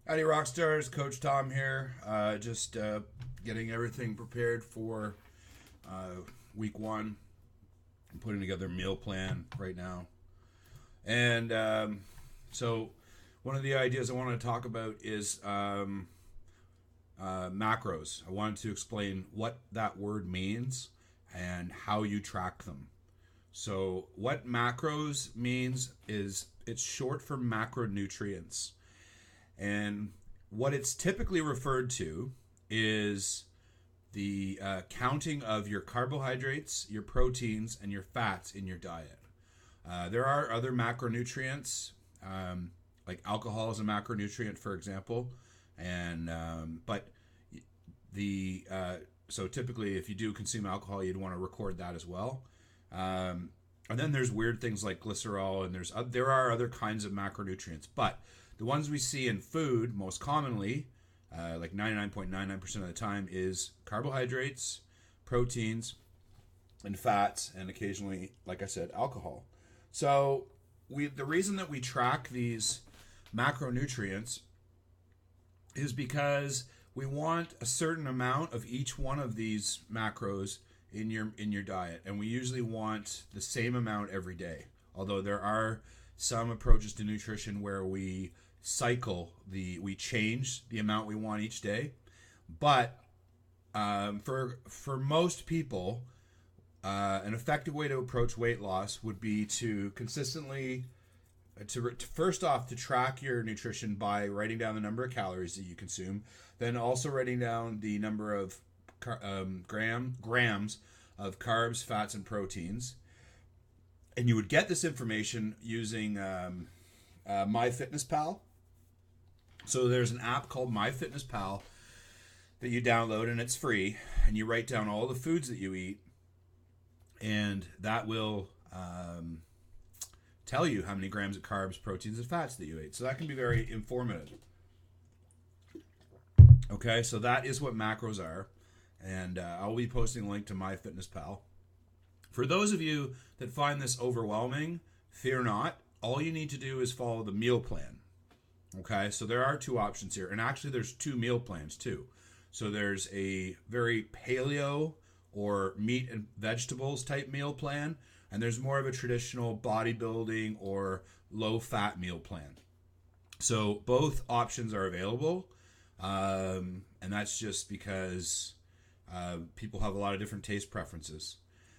Howdy, Rockstars. Coach Tom here. Just getting everything prepared for uh, week one. I'm putting together a meal plan right now. And so, one of the ideas I want to talk about is macros. I wanted to explain what that word means and how you track them. So, what macros means is it's short for macronutrients. And what it's typically referred to is the counting of your carbohydrates, your proteins, and your fats in your diet. There are other macronutrients, like alcohol is a macronutrient, for example, and but the so typically, if you do consume alcohol, you'd want to record that as well. And then there's weird things like glycerol, and there are other kinds of macronutrients, but the ones we see in food most commonly, like 99.99% of the time, is carbohydrates, proteins, and fats, and occasionally, like I said, alcohol. So the reason that we track these macronutrients is because we want a certain amount of each one of these macros in your diet, and we usually want the same amount every day. Although there are some approaches to nutrition where we change the amount we want each day, but for most people, an effective way to approach weight loss would be to consistently first off to track your nutrition by writing down the number of calories that you consume, then also writing down the number of grams of carbs, fats, and proteins. And you would get this information using MyFitnessPal. So there's an app called MyFitnessPal that you download, and it's free. And you write down all the foods that you eat, and that will tell you how many grams of carbs, proteins, and fats that you ate. So that can be very informative. Okay, so that is what macros are. And I'll be posting a link to MyFitnessPal. For those of you that find this overwhelming, fear not. All you need to do is follow the meal plan. Okay, so there are two options here. And actually, there's two meal plans, too. So there's a very paleo or meat and vegetables type meal plan. And there's more of a traditional bodybuilding or low-fat meal plan. So both options are available. And that's just because people have a lot of different taste preferences.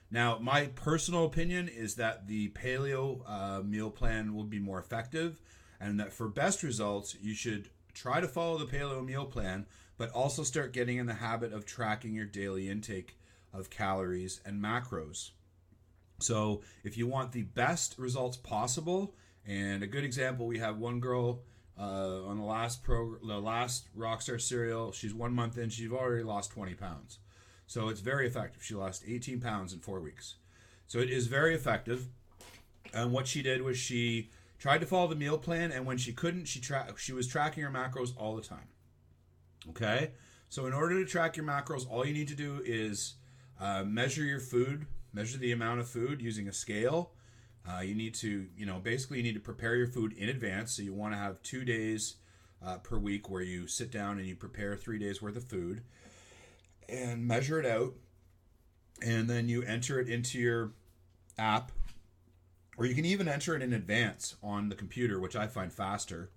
Now, my personal opinion is that the paleo meal plan will be more effective, and that for best results, you should try to follow the paleo meal plan, but also start getting in the habit of tracking your daily intake of calories and macros. So if you want the best results possible, and a good example, we have one girl on the last Rockstar Cereal. She's 1 month in, she's already lost 20 pounds. So it's very effective. She lost 18 pounds in 4 weeks. So it is very effective. And what she did was she tried to follow the meal plan, and when she couldn't, she was tracking her macros all the time. Okay? So in order to track your macros, all you need to do is measure your food, measure the amount of food using a scale. You need to, basically you need to prepare your food in advance. So you want to have 2 days per week where you sit down and you prepare 3 days worth of food and measure it out. And then you enter it into your app, or you can even enter it in advance on the computer, which I find faster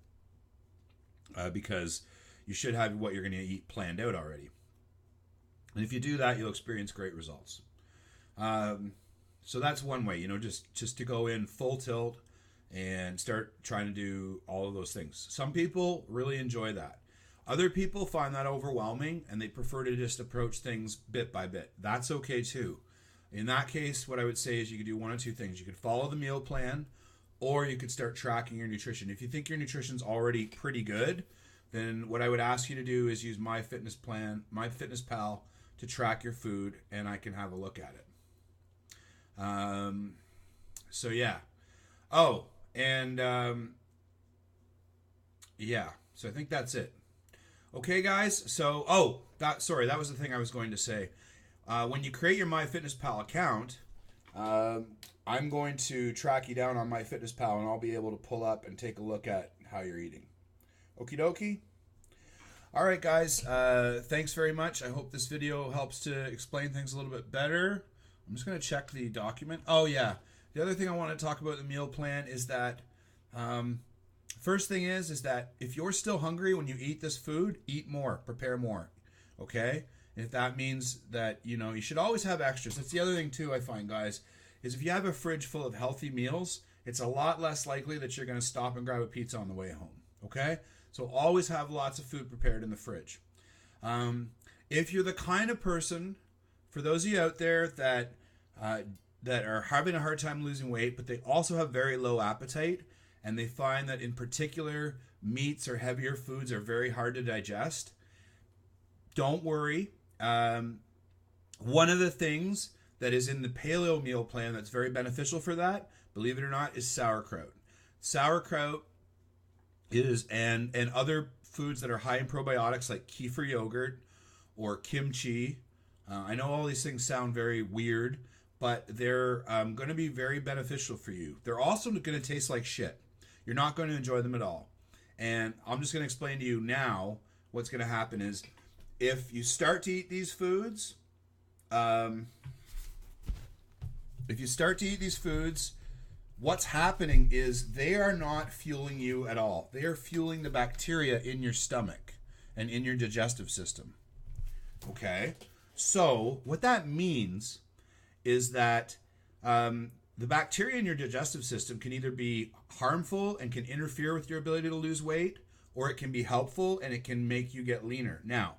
because you should have what you're going to eat planned out already. And if you do that, you'll experience great results. So that's one way, just to go in full tilt and start trying to do all of those things. Some people really enjoy that. Other people find that overwhelming, and they prefer to just approach things bit by bit. That's okay too. In that case, what I would say is you could do one of two things. You could follow the meal plan, or you could start tracking your nutrition. If you think your nutrition's already pretty good, then what I would ask you to do is use MyFitnessPal to track your food, and I can have a look at it. So yeah. Oh, and yeah. So I think that's it. Okay, guys. So that was the thing I was going to say. When you create your MyFitnessPal account, I'm going to track you down on MyFitnessPal, and I'll be able to pull up and take a look at how you're eating. Okie dokie. All right, guys. Thanks very much. I hope this video helps to explain things a little bit better. I'm just going to check the document. Oh, yeah. The other thing I want to talk about the meal plan is that first thing is that if you're still hungry when you eat this food, eat more, prepare more. Okay? And if that means that, you should always have extras. That's the other thing too, I find, guys, is if you have a fridge full of healthy meals, it's a lot less likely that you're going to stop and grab a pizza on the way home. Okay? So always have lots of food prepared in the fridge. If you're the kind of person, for those of you out there that are having a hard time losing weight, but they also have very low appetite, and they find that in particular meats or heavier foods are very hard to digest, don't worry. One of the things that is in the paleo meal plan that's very beneficial for that, believe it or not, is sauerkraut. Sauerkraut is and other foods that are high in probiotics like kefir yogurt or kimchi. I know all these things sound very weird, but they're going to be very beneficial for you. They're also going to taste like shit. You're not going to enjoy them at all. And I'm just going to explain to you now what's going to happen is if you start to eat these foods, what's happening is they are not fueling you at all. They are fueling the bacteria in your stomach and in your digestive system. Okay? So, what that means is that the bacteria in your digestive system can either be harmful and can interfere with your ability to lose weight, or it can be helpful and it can make you get leaner. Now,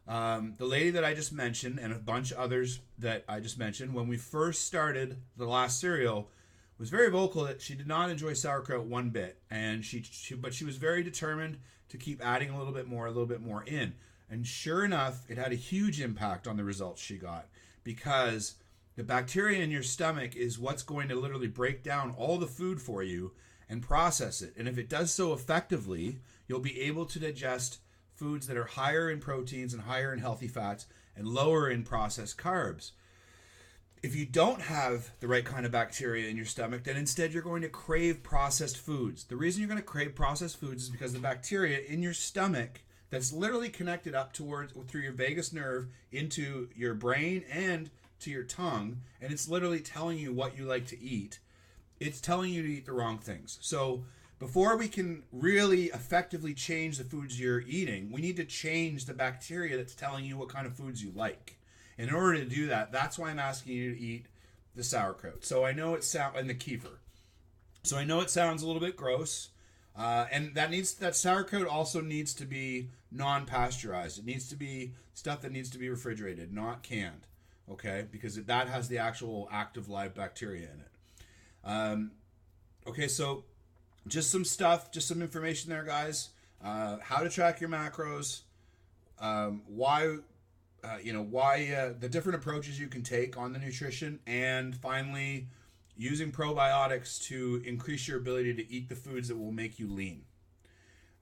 the lady that I just mentioned and a bunch of others that I just mentioned, when we first started the last cereal, was very vocal that she did not enjoy sauerkraut one bit, and but she was very determined to keep adding a little bit more in. And sure enough, it had a huge impact on the results she got, because the bacteria in your stomach is what's going to literally break down all the food for you and process it. And if it does so effectively, you'll be able to digest foods that are higher in proteins and higher in healthy fats and lower in processed carbs. If you don't have the right kind of bacteria in your stomach, then instead you're going to crave processed foods. The reason you're going to crave processed foods is because the bacteria in your stomach that's literally connected up through your vagus nerve into your brain and to your tongue, and it's literally telling you what you like to eat. It's telling you to eat the wrong things. So before we can really effectively change the foods you're eating, we need to change the bacteria that's telling you what kind of foods you like. In order to do that, that's why I'm asking you to eat the sauerkraut. So I know and the kefir. So I know it sounds a little bit gross, and that sauerkraut also needs to be non-pasteurized. It needs to be stuff that needs to be refrigerated, not canned. Okay, because that has the actual active live bacteria in it. Okay, so just some information there, guys. How to track your macros. Why the different approaches you can take on the nutrition, and finally using probiotics to increase your ability to eat the foods that will make you lean.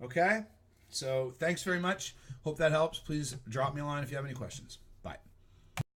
Okay, so thanks very much. Hope that helps. Please drop me a line if you have any questions.